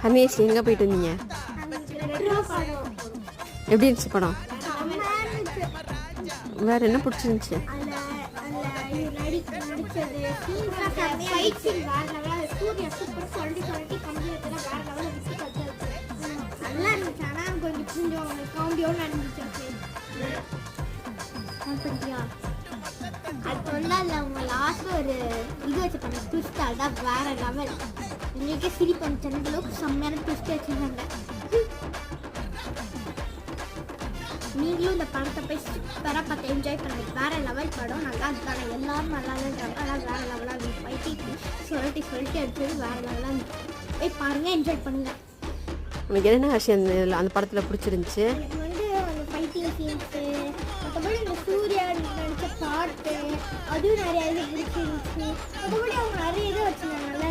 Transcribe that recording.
ஹர்னேஷ் எங்கே போயிட்டு வந்தீங்க? எப்படி இருந்துச்சு படம்? வேற என்ன பிடிச்சிருந்துச்சு? அது சொல்லாத அவங்க லாஸ்ட் ஒரு இது வச்சுருப்பாங்க ட்விஸ்ட், அதான் வேற லெவல். உங்களுக்கே சிரிப்பு அந்த அளவுக்கு செம்மையான ட்விஸ்ட் வச்சுருந்தாங்க. நீங்களும் இந்த படத்தை போய் சூப்பராக பார்த்து என்ஜாய் பண்ணுங்க. வேற லெவல் படம், நல்லா இருக்காங்க, எல்லாரும் நல்லா இருக்காங்க. ஆனால் வேற லெவலாக இருக்கு. ஃபைட்டிங் சொல்லிட்டு எடுத்தது வேற லெவலாக இருக்கு. போய் பாருங்க, என்ஜாய் பண்ணுங்க. உனக்கு என்ன விஷயம் அந்த படத்தில் பிடிச்சிருந்துச்சு? எனக்கு அந்த ஃபைட்டிங் சீன்ஸு, மற்றபடி இந்த சூர்யா நடித்த பாட்டு அதுவும் நிறைய இது பிடிச்சிருந்துச்சு. மற்றபடி அவங்க நிறைய இது வச்சுருந்தாங்க.